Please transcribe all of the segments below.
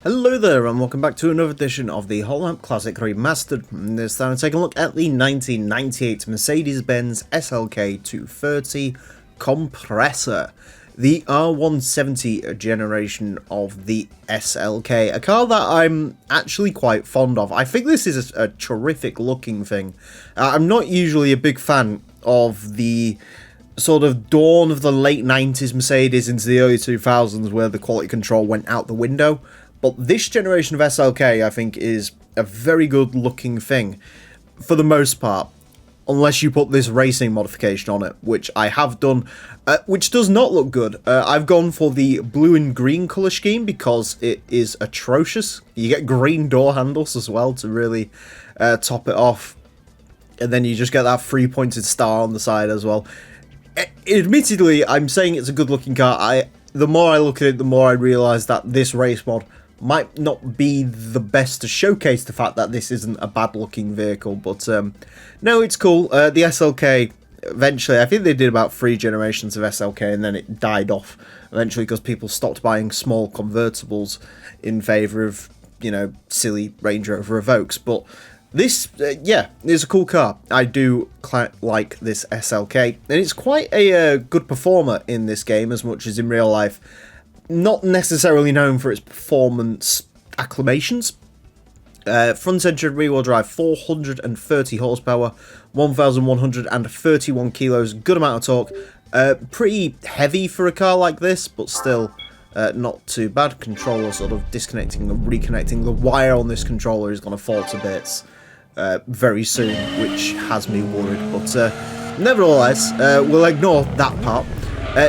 Hello there and welcome back to another edition of the Holland Classic Remastered. This time I'm taking a look at the 1998 Mercedes-Benz SLK 230 Kompressor, the R170 generation of the SLK, a car that I'm actually quite fond of. I think this is a terrific looking thing. I'm not usually a big fan of the sort of dawn of the late 90s Mercedes into the early 2000s where the quality control went out the window. But this generation of SLK, I think, is a very good looking thing, for the most part, unless you put this racing modification on it, which I have done, which does not look good. I've gone for the blue and green colour scheme because it is atrocious. You get green door handles as well to really top it off, and then you just get that three-pointed star on the side as well. Admittedly, I'm saying it's a good looking car. The more I look at it, the more I realise that this race mod might not be the best to showcase the fact that this isn't a bad looking vehicle, but no, it's cool. The SLK, eventually, I think they did about 3 generations of SLK and then it died off eventually because people stopped buying small convertibles in favour of, you know, silly Range Rover Evokes. But this, yeah, is a cool car. I do like this SLK, and it's quite a good performer in this game as much as in real life. Not necessarily known for its performance acclamations. Front-engine rear-wheel drive, 430 horsepower, 1,131 kilos, good amount of torque. Pretty heavy for a car like this, but still not too bad. Controller sort of disconnecting and reconnecting. The wire on this controller is going to fall to bits very soon, which has me worried. But nevertheless, we'll ignore that part.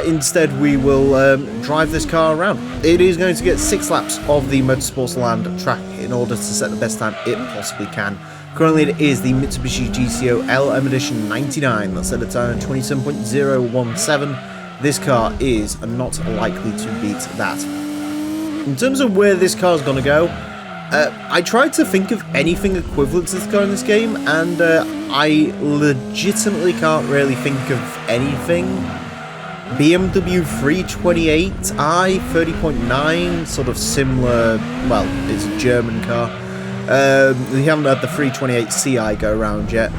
Instead, we will drive this car around. It is going to get 6 laps of the Motorsports Land track in order to set the best time it possibly can. Currently, it is the Mitsubishi GCO LM Edition 99. That's at a time of 27.017. This car is not likely to beat that. In terms of where this car is going to go, I tried to think of anything equivalent to this car in this game, and I legitimately can't really think of anything. BMW 328i 30.9, sort of similar. Well, it's a German car. We haven't had the 328ci go around yet.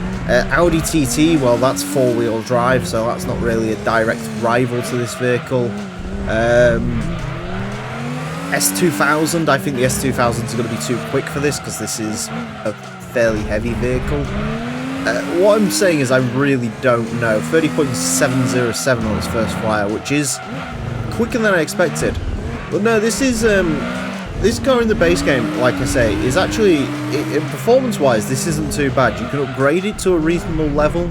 Audi TT, well, that's 4-wheel drive, so that's not really a direct rival to this vehicle. S2000, I think the S2000 is going to be too quick for this because this is a fairly heavy vehicle. What I'm saying is I really don't know. 30.707 on its first flyer, which is quicker than I expected. But no, this is this car in the base game, like I say, is actually, performance-wise, this isn't too bad. You can upgrade it to a reasonable level.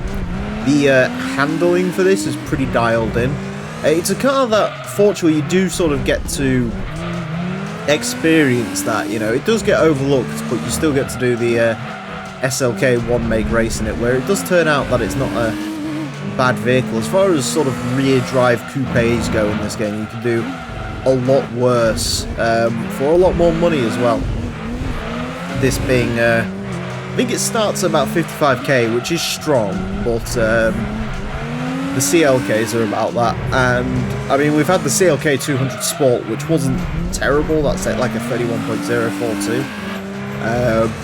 The handling for this is pretty dialed in. It's a car that, fortunately, you do sort of get to experience that. You know, it does get overlooked, but you still get to do the SLK 1-make race in it, where it does turn out that it's not a bad vehicle. As far as sort of rear drive coupes go in this game, you can do a lot worse for a lot more money as well. This being, I think it starts at about 55k, which is strong, but the CLKs are about that. And I mean, we've had the CLK 200 Sport, which wasn't terrible. That's like a 31.042,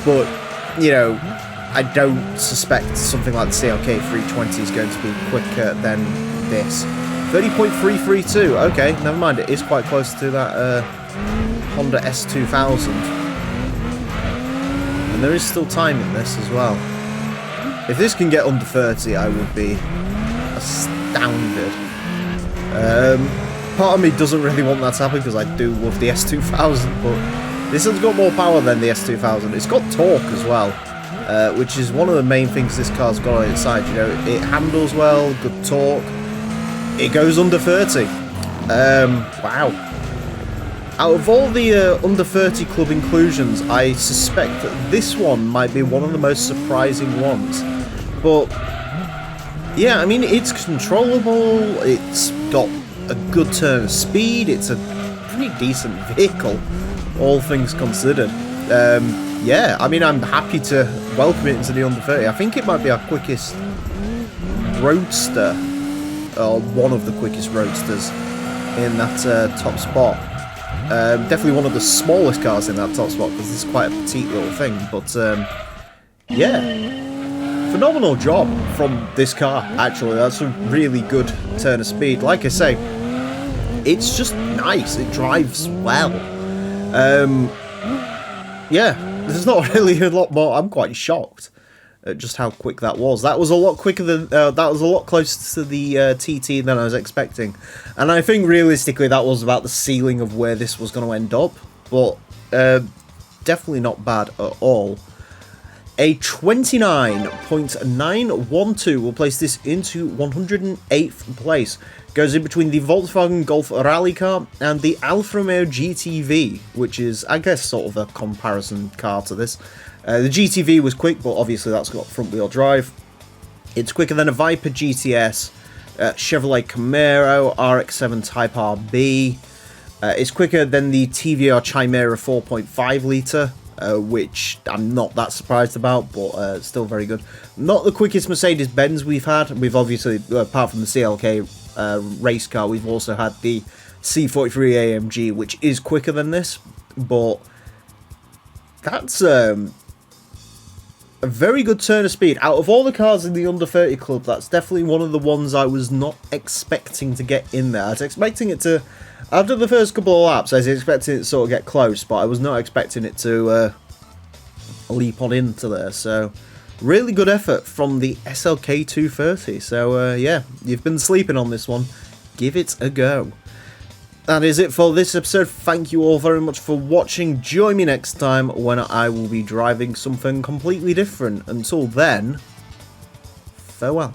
but you know, I don't suspect something like the CLK 320 is going to be quicker than this. 30.332, okay, never mind, it is quite close to that Honda S2000. And there is still time in this as well. If this can get under 30, I would be astounded. Part of me doesn't really want that to happen because I do love the S2000, but this has got more power than the S2000. It's got torque as well, which is one of the main things this car's got on its side. You know, it handles well, good torque. It goes under 30. Wow. Out of all the under 30 club inclusions, I suspect that this one might be one of the most surprising ones. But yeah, I mean, it's controllable. It's got a good turn of speed. It's a pretty decent vehicle, all things considered. Yeah, I mean, I'm happy to welcome it into the under 30. I think it might be our quickest roadster, or one of the quickest roadsters in that top spot. Definitely one of the smallest cars in that top spot, because this is quite a petite little thing. But yeah, phenomenal job from this car, actually. That's a really good turn of speed. Like I say, it's just nice. It drives well. Yeah, there's not really a lot more. I'm quite shocked at just how quick that was. That was a lot quicker than that was a lot closer to the TT than I was expecting, and I think realistically that was about the ceiling of where this was going to end up. But definitely not bad at all. A 29.912 will place this into 108th place. Goes in between the Volkswagen Golf rally car and the Alfa Romeo GTV, which is, I guess, sort of a comparison car to this. The GTV was quick, but obviously that's got front-wheel drive. It's quicker than a Viper GTS, Chevrolet Camaro, RX-7 Type RB. It's quicker than the TVR Chimera 4.5 litre, which I'm not that surprised about, but still very good. Not the quickest Mercedes-Benz we've had. We've obviously, apart from the CLK race car, we've also had the C43 AMG, which is quicker than this, but that's a very good turn of speed. Out of all the cars in the under 30 club, that's definitely one of the ones I was not expecting to get in there. I was expecting it to, after the first couple of laps, I was expecting it to sort of get close, but I was not expecting it to leap on into there. So really good effort from the SLK 230. So yeah, you've been sleeping on this one. Give it a go. That is it for this episode. Thank you all very much for watching. Join me next time when I will be driving something completely different. Until then, farewell.